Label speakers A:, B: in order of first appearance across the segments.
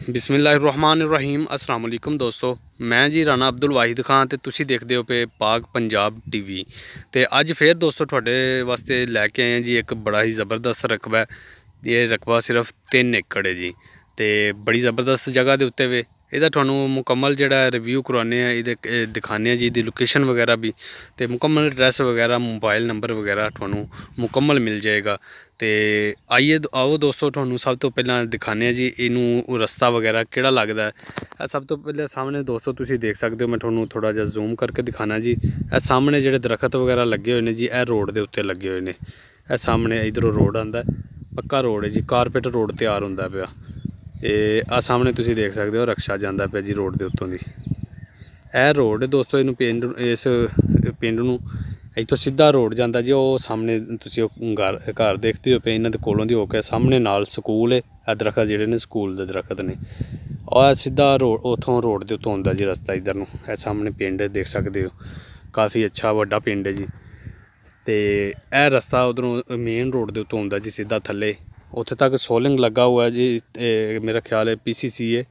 A: बिस्मिल्लाहिर्रहमानिर्रहीम अस्सलाम वालेकुम दोस्तों, मैं जी राणा अब्दुल वाहिद खान ते तुसी देखते हो पे पाक पंजाब टीवी। ते अज फिर दोस्तों थोड़े वास्ते लैके आए हैं जी एक बड़ा ही ज़बरदस्त रकबा है। ये रकबा सिर्फ 3 एकड़ है जी, तो बड़ी ज़बरदस्त जगह के उत्ते वे इहदा तुहानू मुकम्मल जिहड़ा रिव्यू करवाने ये दिखाने जी दी लोकेशन वगैरह भी, तो मुकम्मल एड्रैस वगैरह मोबाइल नंबर वगैरह तुहानू मुकम्मल मिल जाएगा। तो आइए आओ दोस्तों, तुहानू सब तो पहला दिखाने जी इनू रस्ता वगैरह किहड़ा लगदा है। सब तो पहले सामने दोस्तों तुसी देख सकते हो, मैं तुहानू थोड़ा जिहा जूम करके दिखाना जी। ए सामने जिहड़े दरखत वगैरह लगे हुए हैं जी, ए रोड के उत्ते लगे हुए हैं। ए सामने इधरों रोड आंदा, पक्का रोड है जी, कारपेट रोड तैयार होंदा पिया। आ सामने तुसी देख सकते हो रक्शा जांदा पिया जी रोड के उत्तों दी। ए रोड है दोस्तों, इनू पिंड इस पिंड नू इत्थों सीधा रोड जाता जी। वो सामने तुसी घर देखते हो पे, इन्हां दे कोलों दी होके सामने नाल स्कूल है। आ दरखत जिहड़े ने स्कूल दे दरखत ने, और सीधा रोड उतों रोड के उत्तों आंदा जी रस्ता इधर नू। ए सामने पिंड है देख सकते हो, काफ़ी अच्छा वड्डा पिंड है जी। तो यह रस्ता उधरों मेन रोड के उत्तों आंदा जी सीधा थल्ले, उत्थे तक सोलिंग लगा हुआ है जी। मेरा ख्याल है PCC है।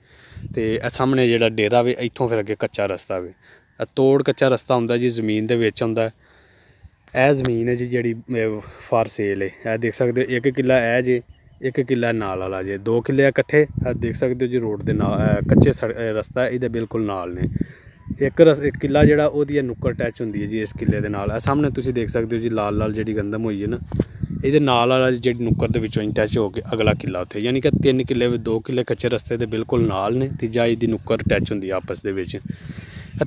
A: तो सामने जिहड़ा डेरा वे इत्थों फिर अगे कच्चा रस्ता वे, तोड़ कच्चा रस्ता आंदा जी, जमीन दे विच आंदा। यह जमीन है जी जी फॉर सेल है। यह देख सकते हो 1 किला है जी, 1 किला नाल वाला जी, 2 किले कट्ठे देख सकते हो जी। रोड के नाल कच्चे रस्ता है, ये बिल्कुल नाल ने। एक किला जिहड़ा ओहदी नुक्कड़ टैच होंदी है जी इस किले के नाल। सामने तुसी देख सकते हो जी लाल लाल जी गंदम हुई है ना, ये नाल वाला जी नुक्कड़ के विचों टैच हो के अगला किला उत्थे, यानी कि 3 किले 2 किले कच्चे रस्ते के बिल्कुल नाल ने, तीजा इसकी नुक्कड़ टैच होंदी आपस दे विच।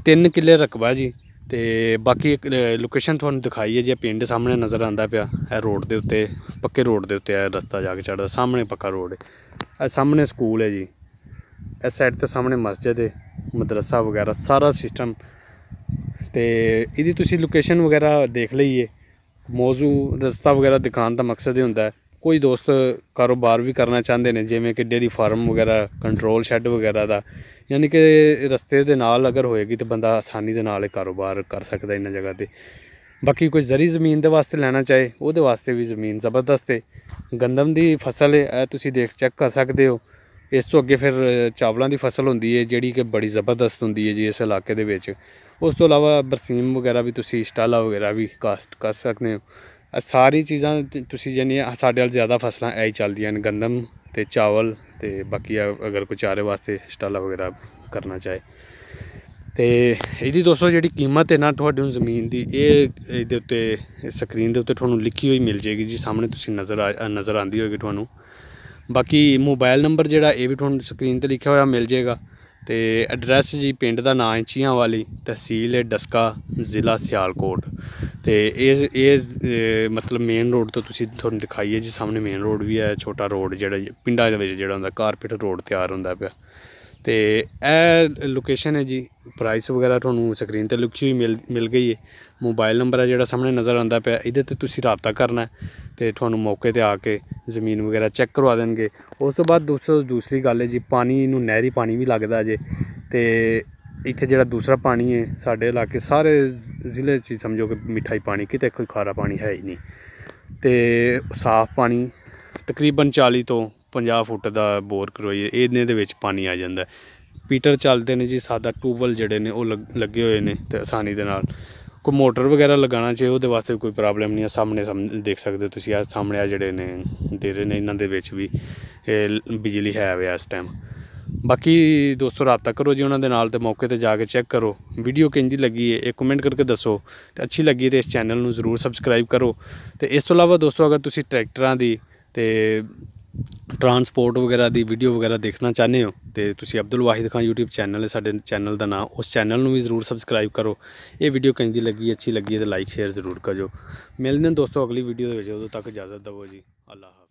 A: 3 किले रकबा जी। तो बाकी एक लोकेशन तुहानू दिखाई है जी, पिंड सामने नज़र आंदा पिया। रोड के उत्ते पक्के रोड के उत्ते रस्ता जाके चढ़दा, सामने पक्का रोड है। सामने स्कूल है जी, इस साइड तो सामने मस्जिद है, मदरसा वगैरह सारा सिस्टम। तो इहदी तुसी लोकेशन वगैरह देख लीए। मौजू रस्ता वगैरह दिखाने का मकसद ये होंदा है, कोई दोस्त कारोबार भी करना चाहते हैं जिमें कि डेयरी फार्म वगैरह, कंट्रोल शैड वगैरह का, यानी कि रस्ते के नाल अगर होएगी तो बंदा आसानी के नाल कारोबार कर सकता इन जगह पर। बाकी कोई जरी ज़मीन के वास्ते लेना चाहे वो वास्ते भी ज़मीन ज़बरदस्त है। गंदम की फसल है, तुसी देख चेक कर सकते हो। इस तो अगे फिर चावलों की फसल होंदी है जिहड़ी कि बड़ी ज़बरदस्त होंदी है जी इस इलाके दे विच। उस तो इलावा बरसीम वगैरह भी तुसी स्टाला वगैरह भी कास्ट कर सकते हो। सारी चीज़ां तुसी जानिए साडे वाल ज़्यादा फसलां ऐ ही चलदियां न, गंदम ते चावल ते बाकी अगर कोई चारे वास्ते स्टाला वगैरह करना चाहे। तो यदी दोस्तों जी कीमत है ना तुहाडी ज़मीन की, ये उत्ते स्क्रीन के उत्ते तुहानू लिखी हुई मिल जाएगी जी, सामने तुसी नज़र आती होगी तुहानू। बाकी मोबाइल नंबर जिहड़ा ये भी तुहानू स्क्रीन पर लिखा हुआ मिल जाएगा। तो एड्रैस जी पिंड का नाम है चियां वाली, तहसील है डस्का, ज़िला सियालकोट। तो ये मतलब मेन रोड तो तुसी तुहानू दिखाइए जी, सामने मेन रोड भी है, छोटा रोड जिहड़ा पिंडा दे विच जिहड़ा हुंदा कारपेट रोड तैयार होंदा पिया। तो यह लोकेशन है जी, प्राइस वगैरह तुहानू स्क्रीन पर लिखी हुई मिल गई है। मोबाइल नंबर है जिहड़ा सामने नज़र आंदा पिया, इहदे ते तुसी राबता करना है तो तुहानू मौके पर आके ज़मीन वगैरह चैक करवा देंगे। उस तो बाद दूसरी गल है जी, पानी इनू नहरी पानी भी लगदा जे। तो इत्थे जिहड़ा दूसरा पानी है साडे इलाके सारे ज़िले च समझो कि मिठा ही पानी, किते कोई खारा पानी है ही नहीं। तो साफ पानी तकरीबन 40 तो 50 फुट का बोर करवाइए इन्ने दे विच पानी आ जाता है। पीटर चलते हैं जी, सादा ट्यूबवैल जिहड़े ने वो लगे हुए हैं, तो आसानी दे नाल कोई मोटर वगैरह लगाना चाहिए वो वास्ते कोई प्रॉब्लम नहीं है। सामने देख सकते हो तुसी, सामने जिहड़े ने डेरे ने इन्हां दे विच भी बिजली है वे इस टाइम। बाकी दोस्तों राबता करो जी उन्होंने नाल, ते मौके पर जाके चेक करो। वीडियो किंजी लगी है ये कमेंट करके दसो, तो अच्छी लगी तो इस चैनल में जरूर सबसक्राइब करो। तो इस तो इलावा दोस्तों अगर तुसी ट्रैक्टरां दी ते ट्रांसपोर्ट वगैरह की वीडियो वगैरह देखना चाहते हो तो तुसी अब्दुल वाहिद खान यूट्यूब चैनल है साडे चैनल का नाम, उस चैनल में भी जरूर सबसक्राइब करो। ये वीडियो किंजी लगी अच्छी लगी है तो लाइक शेयर जरूर करो। मिलते हैं दोस्तों अगली वीडियो, उदों तक इजाज़त दवो जी, अल्लाह हाफ़िज़।